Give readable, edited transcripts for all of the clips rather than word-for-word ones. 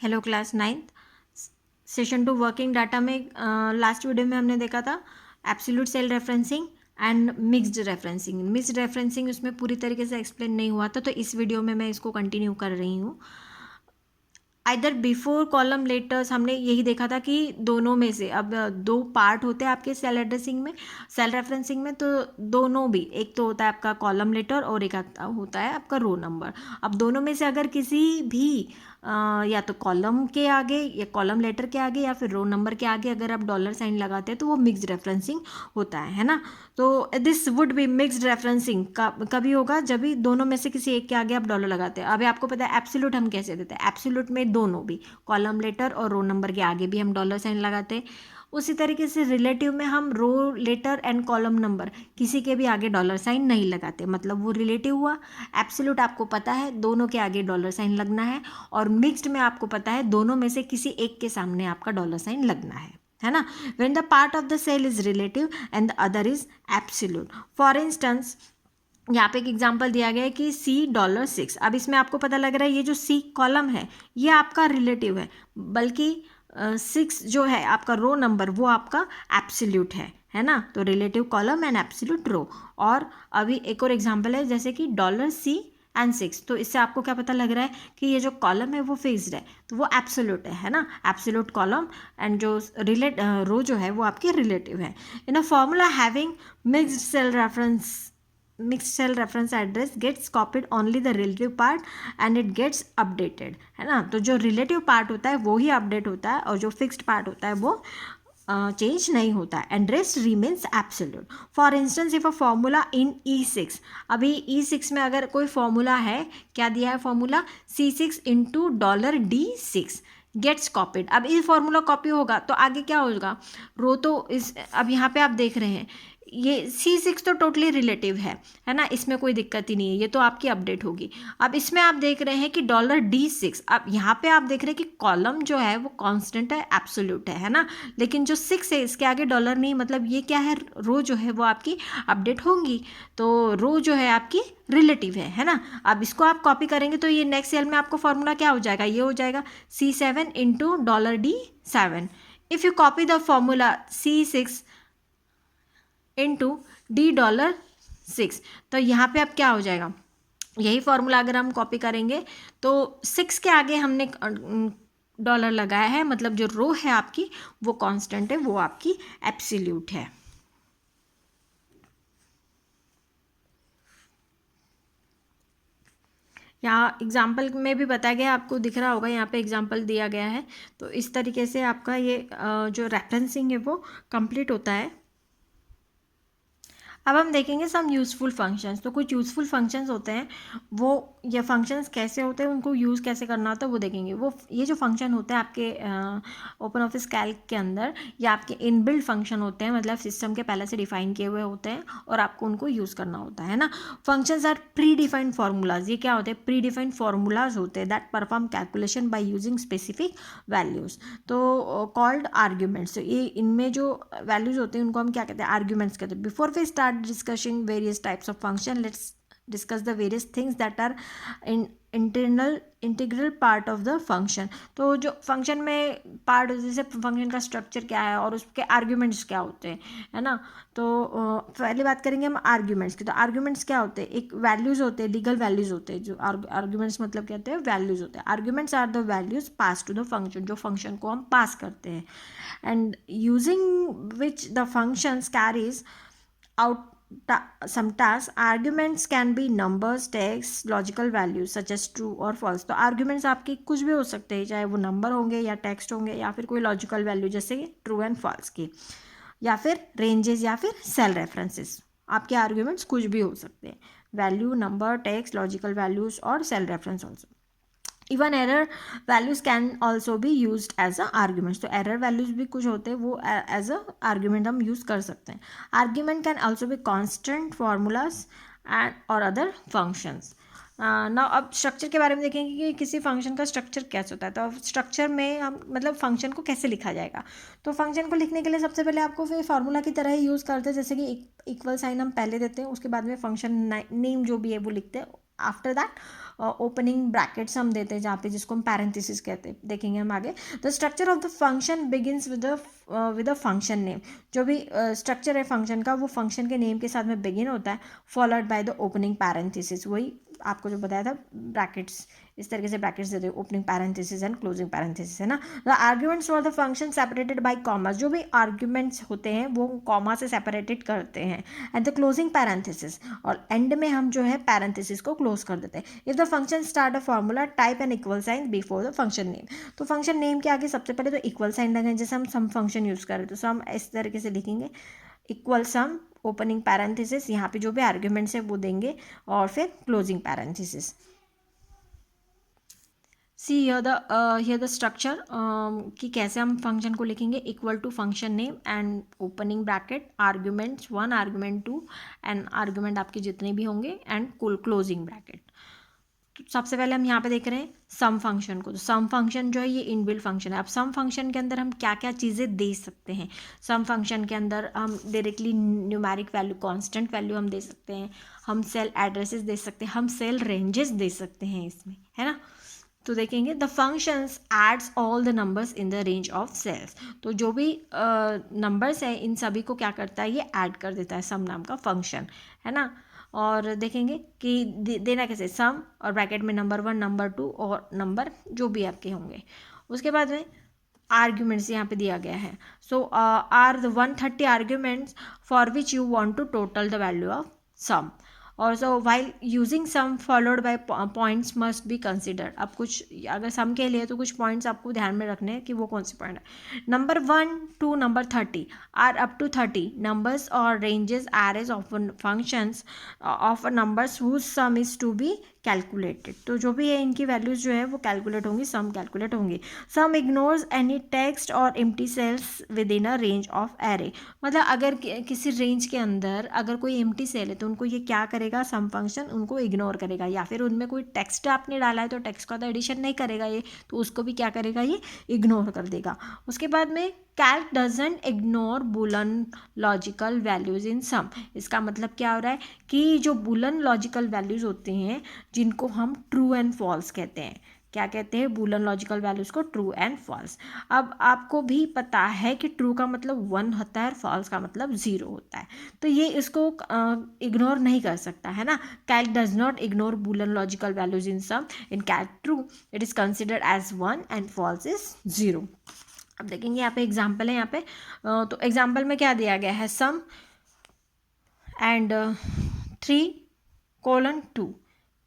Hello class 9th session 2 working data में last video में हमने देखा था absolute cell referencing and mixed referencing. Mixed referencing उसमें पूरी तरीके से एक्सप्लेन नहीं हुआ था, तो इस वीडियो में मैं इसको कंटिन्यू कर रही हूँ। आइदर बिफोर कॉलम लेटर्स हमने यही देखा था कि दोनों में से अब दो पार्ट होते हैं आपके सेल एड्रेसिंग में, सेल रेफरेंसिंग में। तो दोनों भी, एक तो होता है आपका कॉलम लेटर और एक होता है आपका रो नंबर। अब दोनों में से अगर किसी भी या तो कॉलम के आगे या कॉलम लेटर के आगे या फिर रो नंबर के आगे अगर आप डॉलर साइन लगाते हैं तो वो मिक्स्ड रेफरेंसिंग होता है ना। तो this would be mixed referencing कभी होगा जब भी दोनों में से किसी एक के आगे आप डॉलर लगाते हैं। अभी आपको पता है एब्सोल्यूट हम कैसे देते हैं, एब्सोल्यूट में दोनों भी कॉलम लेटर और रो नंबर के आगे भी हम डॉलर साइन लगाते हैं। उसी तरीके से रिलेटिव में हम रो लेटर एंड कॉलम नंबर किसी के भी आगे डॉलर साइन नहीं लगाते, मतलब वो रिलेटिव हुआ। एब्सोल्यूट आपको पता है दोनों के आगे डॉलर साइन लगना है, और मिक्स्ड में आपको पता है दोनों में से किसी एक के सामने आपका डॉलर साइन लगना है ना। When the part of the cell is relative and the other is absolute. For instance यहाँ पे एक एग्जांपल दिया गया है कि $6। अब इसमें आपको पता लग रहा है ये जो सी कॉलम है ये आपका रिलेटिव है, बल्कि 6 जो है आपका रो नंबर वो आपका एब्सोल्यूट है ना। तो रिलेटिव कॉलम एंड एब्सोल्यूट रो। और अभी एक और एग्जांपल है जैसे कि $C एंड 6। तो इससे आपको क्या पता लग रहा है कि ये जो कॉलम है वो फिक्स्ड है, तो वो एब्सोल्यूट है ना। एब्सोल्यूट कॉलम एंड जो रो जो है वो आपकी रिलेटिव है। In a formula having mixed cell reference, mixed cell reference address gets copied only the relative part and it gets updated, है ना। तो जो रिलेटिव पार्ट होता है वो ही अपडेट होता है और जो फिक्स्ड पार्ट होता है वो चेंज नहीं होता है, and rest remains absolute. For instance if a formula in E6, अभी E6 में अगर कोई फॉर्मूला है, क्या दिया है formula C6 into $D6 gets copied. अब ये फॉर्मूला कॉपी होगा तो आगे क्या होगा, रो तो इस, अब यहाँ पे आप देख रहे हैं ये C6 तो टोटली रिलेटिव है ना, इसमें कोई दिक्कत ही नहीं है, ये तो आपकी अपडेट होगी। अब इसमें आप देख रहे हैं कि $D6, अब यहाँ पे आप देख रहे हैं कि कॉलम जो है वो कांस्टेंट है, एब्सोल्यूट है ना। लेकिन जो 6 है इसके आगे डॉलर नहीं, मतलब ये क्या है, रो जो है वो आपकी अपडेट होंगी। तो रो जो है आपकी रिलेटिव है ना। अब इसको आप कॉपी करेंगे तो ये नेक्स्ट सेल में आपको फॉर्मूला क्या हो जाएगा, ये हो जाएगा C7 into $D7। If you copy the formula C6 into $6, तो यहाँ पे अब क्या हो जाएगा, यही फॉर्मूला अगर हम कॉपी करेंगे तो 6 के आगे हमने डॉलर लगाया है, मतलब जो रो है आपकी वो कांस्टेंट है, वो आपकी एब्सोल्यूट है। यहाँ एग्जाम्पल में भी बताया गया, आपको दिख रहा होगा यहाँ पे एग्जाम्पल दिया गया है। तो इस तरीके से आपका ये जो रेफरेंसिंग है वो कंप्लीट होता है। अब हम देखेंगे सम यूज़फुल फंक्शंस। तो कुछ यूज़फुल फंक्शंस होते हैं, वो ये फंक्शंस कैसे होते हैं, उनको यूज़ कैसे करना होता है वो देखेंगे। वो ये जो फंक्शन होते हैं आपके ओपन ऑफिस कैल्क के अंदर, या आपके इनबिल्ट फंक्शन होते हैं, मतलब सिस्टम के पहले से डिफाइन किए हुए होते हैं और आपको उनको यूज़ करना होता है ना। Functions are predefined formulas. ये क्या होते हैं, प्री डिफाइंड फार्मूलाज होते हैं that perform calculation by using specific values, तो कॉल्ड आर्ग्यूमेंट्स। ये इनमें जो वैल्यूज़ होते हैं उनको हम क्या कहते हैं, आर्ग्यूमेंट्स कहते हैं। Before we start discussing various types of function, let's discuss the various things that are in integral part of the function. तो जो फंक्शन में पार्ट, जैसे फंक्शन का स्ट्रक्चर क्या है और उसके आर्ग्यूमेंट्स क्या होते हैं, है ना। तो पहले बात करेंगे हम आर्ग्यूमेंट्स की। तो आर्ग्यूमेंट्स क्या होते हैं, एक वैल्यूज़ होते हैं, लीगल वैल्यूज़ होते हैं। जो आर्ग्यूमेंट्स मतलब कहते हैं वैल्यूज़ होते हैं। Arguments are the values pass to the function, जो फंक्शन को हम पास करते हैं, and using which the functions carries out some tasks. Arguments can be numbers, text, logical values such as true or false. तो arguments आपके कुछ भी हो सकते हैं, चाहे वो नंबर होंगे या टेक्स्ट होंगे या फिर कोई लॉजिकल वैल्यू जैसे ट्रू एंड फॉल्स की, या फिर रेंजेस या फिर सेल रेफरेंसेस। आपके आर्ग्यूमेंट्स कुछ भी हो सकते हैं, value, number, text, logical values और cell reference also. Even error values can also भी यूज एज अ आर्ग्यूमेंट्स। तो एरर वैल्यूज़ भी कुछ होते हैं, वो एज अ आर्ग्यूमेंट हम यूज़ कर सकते हैं। आर्ग्यूमेंट कैन ऑल्सो भी कॉन्स्टेंट फार्मूलाज एंड और अदर फंक्शंस। ना अब स्ट्रक्चर के बारे में देखेंगे कि किसी फंक्शन का स्ट्रक्चर कैसे होता है। तो स्ट्रक्चर में हम मतलब फंक्शन को कैसे लिखा जाएगा, तो फंक्शन को लिखने के लिए सबसे पहले आपको फिर फार्मूला की तरह ही यूज़ करते हैं, जैसे कि इक्वल साइन हम पहले देते हैं, उसके बाद में फंक्शन नेम जो भी है वो लिखते हैं। आफ्टर दैट ओपनिंग ब्रैकेट्स हम देते हैं जहाँ पे, जिसको हम पैरेंथेसिस कहते हैं, देखेंगे हम आगे। The structure of the function begins with the function name. जो भी स्ट्रक्चर है फंक्शन का वो फंक्शन के नेम के साथ में बिगिन होता है, followed by the opening parenthesis. वही आपको जो बताया था ब्रैकेट्स, इस तरीके से ब्रैकेट्स देते हैं, opening parenthesis and closing parenthesis, है ना। The arguments for the function separated by comma. जो भी आर्ग्यूमेंट्स होते हैं वो कॉमा से सेपरेटेड करते हैं, एंड द क्लोजिंग पैरेंथेसिस, और एंड में हम जो है पैरेंथेसिस को क्लोज कर देते हैं। If the function start a formula type an equal sign before the function name. तो फंक्शन नेम के आगे सबसे पहले तो इक्वल साइन लगाएं, जैसे हम सम फंक्शन यूज करें तो सम इस तरीके से लिखेंगे, इक्वल सम, ओपनिंग पैरेंथेसिस, यहाँ पे जो भी आर्ग्यूमेंट्स है वो देंगे, और फिर closing parenthesis. See here the structure कि कैसे हम फंक्शन को लिखेंगे। Equal to function name and opening bracket, arguments 1, argument 2 and argument आपके जितने भी होंगे, एंड क्लोजिंग ब्रैकेट। तो सबसे पहले हम यहाँ पे देख रहे हैं सम फंक्शन को। तो सम फंक्शन जो है ये इनबिल्ट फंक्शन है। अब सम फंक्शन के अंदर हम क्या क्या चीज़ें दे सकते हैं। सम फंक्शन के अंदर हम directly numeric value, constant value हम दे सकते हैं, हम सेल एड्रेसेस दे सकते हैं, हम सेल रेंजेस दे सकते हैं इसमें, है ना। तो देखेंगे the functions adds all the numbers in the range of cells. तो जो भी नंबर्स है इन सभी को क्या करता है, ये ऐड कर देता है सम नाम का फंक्शन, है ना। और देखेंगे कि देना कैसे, सम और ब्रैकेट में नंबर 1, नंबर 2 और नंबर जो भी आपके होंगे। उसके बाद में आर्ग्यूमेंट्स यहाँ पे दिया गया है। So are the 130 arguments for which you want to total the value of sum. Also while using sum followed by points must be considered. अब कुछ अगर सम के लिए तो कुछ पॉइंट्स आपको ध्यान में रखने हैं कि वो कौन से पॉइंट है। Number 1 to number 30 are up to 30 numbers और ranges arrays of functions of numbers whose sum is to be calculated. तो जो भी है इनकी वैल्यूज जो है वो कैलकुलेट होंगी, सम कैलकुलेट होंगी। सम इग्नोर्स एनी टेक्स्ट और empty sales with in a range of array. मतलब अगर किसी रेंज के अंदर अगर कोई एम्प्टी सेल है तो उनको ये क्या करेगा, सम फंक्शन उनको इग्नोर करेगा, या फिर उनमें कोई टेक्स्ट आपने डाला है तो टेक्स्ट का तो एडिशन नहीं करेगा ये, तो उसको भी क्या करेगा, ये इग्नोर कर देगा। उसके बाद में calc doesn't ignore boolean logical values in sum. इसका मतलब क्या हो रहा है कि जो बुलन लॉजिकल वैल्यूज होते हैं जिनको हम ट्रू एंड फॉल्स कहते हैं, क्या कहते हैं, बुलन लॉजिकल वैल्यूज को ट्रू एंड फॉल्स। अब आपको भी पता है कि ट्रू का मतलब 1 होता है और फॉल्स का मतलब 0 होता है, तो ये इसको इग्नोर नहीं कर सकता, है ना। Calc does not ignore boolean logical values in sum. In calc true it is considered as 1 and false is 0। अब देखेंगे यहाँ पे एग्जाम्पल है, यहाँ पे तो एग्जाम्पल में क्या दिया गया है, सम एंड 3:2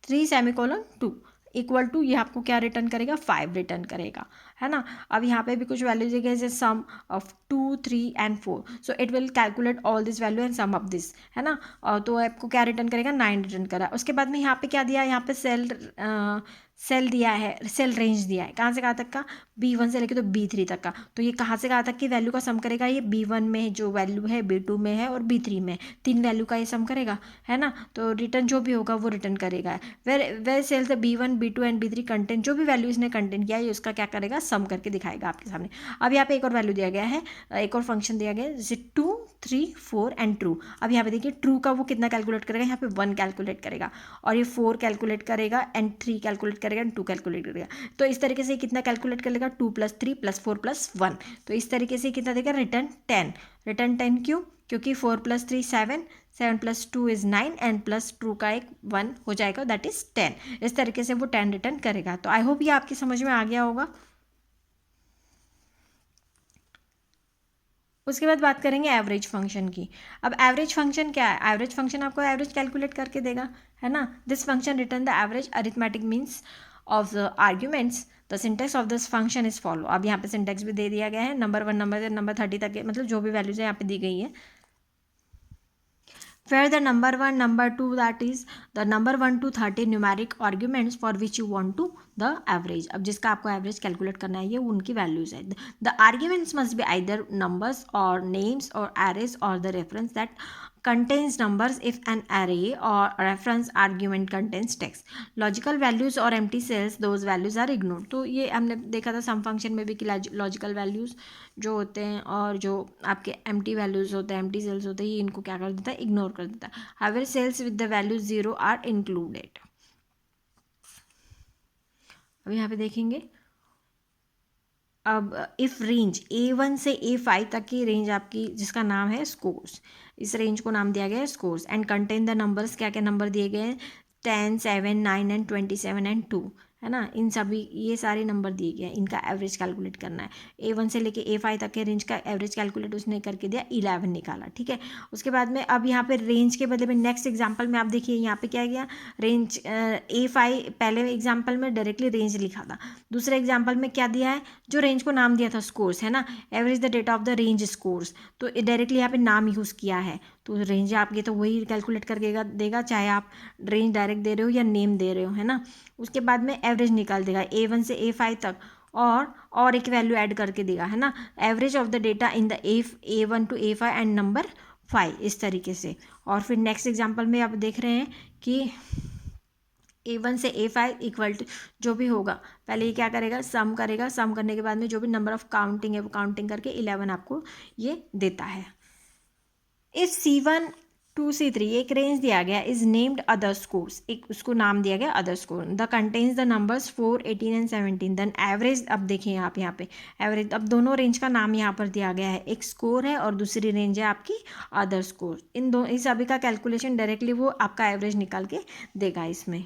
3:2 इक्वल टू, ये आपको क्या रिटर्न करेगा, 5 रिटर्न करेगा, है ना। अब यहाँ पे भी कुछ वैल्यूज दी गई, जैसे sum of 2, 3 and 4, so it will calculate all this value and sum of this, है ना। तो आपको क्या रिटर्न करेगा, 9 रिटर्न करा। उसके बाद में यहाँ पे क्या दिया, यहाँ पे सेल दिया है, सेल रेंज दिया है, कहाँ से कहाँ तक का, B1 से लेके तो B3 तक का। तो ये कहाँ से कहाँ तक की वैल्यू का सम करेगा, ये B1 में जो वैल्यू है, B2 में है और B3 में, 3 वैल्यू का ये सम करेगा, है ना। तो रिटर्न जो भी होगा वो रिटर्न करेगा। Where cells the B1, B2 and B3 content, जो भी वैल्यू इसने कंटेंट किया है उसका क्या करेगा, सम करके दिखाएगा आपके सामने। अब यहाँ पे एक और वैल्यू दिया गया है, एक और फंक्शन दिया गया है, जैसे 2, 3, 4 एंड ट्रू। अब यहाँ पे देखिए ट्रू का वो कितना कैलकुलेट करेगा, यहाँ पे 1 कैलकुलेट करेगा, और ये 4 कैलकुलेट करेगा एंड 3 कैलकुलेट करेगा एंड 2 कैलकुलेट करेगा। तो इस तरीके से कितना कैलकुलेट कर लेगा, 2 + 3 + 4 + 1। तो इस तरीके से कितना देगा, रिटर्न 10। रिटर्न 10 क्यों, क्योंकि 4 + 3 7, 7 + 2 is 9 एंड +2 का एक 1 हो जाएगा, दैट इज 10। इस तरीके से वो 10 रिटर्न करेगा। तो आई होप ये आपकी समझ में आ गया होगा। उसके बाद बात करेंगे एवरेज फंक्शन की। अब एवरेज फंक्शन क्या है, एवरेज फंक्शन आपको एवरेज कैलकुलेट करके देगा, है ना। This function return the average arithmetic means of the arguments. The syntax of this function is follow. अब यहाँ पे सिंटेक्स भी दे दिया गया है, नंबर 1 नंबर 30 तक, मतलब जो भी वैल्यूज है यहाँ पे दी गई है। where the number 1, number 2, that is the number 1 to 30 numeric arguments for which you want to the average। अब जिसका आपको एवरेज कैलकुलेट करना है ये उनकी वैल्यूज है। The arguments must be either numbers और नेम्स और एरेज और the reference that contains numbers if an array or reference argument contains text। Logical values और empty cells, those values are ignore. तो ये हमने देखा था सम फंक्शन में भी कि लॉजिकल वैल्यूज जो होते हैं और जो आपके एम्प्टी वैल्यूज होते हैं, एम्प्टी सेल्स होते हैं, ये इनको क्या कर देता है, इग्नोर कर देता है। However cells with the value 0 are included. अब यहाँ पे देखेंगे, अब इफ़ रेंज A1 से A5 तक की रेंज आपकी जिसका नाम है स्कोर्स, इस रेंज को नाम दिया गया है scores, and contain the numbers, क्या क्या नंबर दिए गए हैं 10, 7, 9 एंड 27 एंड 2, है ना, इन सभी ये सारे नंबर दिए गए हैं, इनका एवरेज कैलकुलेट करना है। A1 से लेके A5 तक के रेंज का एवरेज कैलकुलेट उसने करके दिया, 11 निकाला, ठीक है। उसके बाद में अब यहाँ पे रेंज के बदले में नेक्स्ट एग्जाम्पल में आप देखिए यहाँ पे क्या गया, रेंज A5, पहले एग्जाम्पल में डायरेक्टली रेंज लिखा था, दूसरे एग्जाम्पल में क्या दिया है, जो रेंज को नाम दिया था स्कोर्स, है ना, average the data of the range scores, तो डायरेक्टली यहाँ पे नाम यूज़ किया है, तो रेंज आपके तो वही कैलकुलेट करके देगा, चाहे आप रेंज डायरेक्ट दे रहे हो या नेम दे रहे हो, है ना। उसके बाद में एवरेज निकाल देगा A1 से A5 तक, और एक वैल्यू ऐड करके देगा, है ना, average of the data in the A1 to A5 and number 5, इस तरीके से। और फिर नेक्स्ट एग्जाम्पल में आप देख रहे हैं कि A1 से A5 इक्वल टू जो भी होगा, पहले ये क्या करेगा, सम करेगा, सम करने के बाद में जो भी नंबर ऑफ काउंटिंग है वो काउंटिंग करके 11 आपको ये देता है। इफ C1 टू C3 एक रेंज दिया गया, इज नेम्ड अदर स्कोर्स, एक उसको नाम दिया गया other score, the contains the numbers 4, 18 and 17, then average, अब देखिए आप यहाँ पे एवरेज, अब दोनों रेंज का नाम यहाँ पर दिया गया है, एक स्कोर है और दूसरी रेंज है आपकी अदर स्कोर, इन सभी का कैलकुलेशन डायरेक्टली वो आपका एवरेज निकाल के देगा इसमें।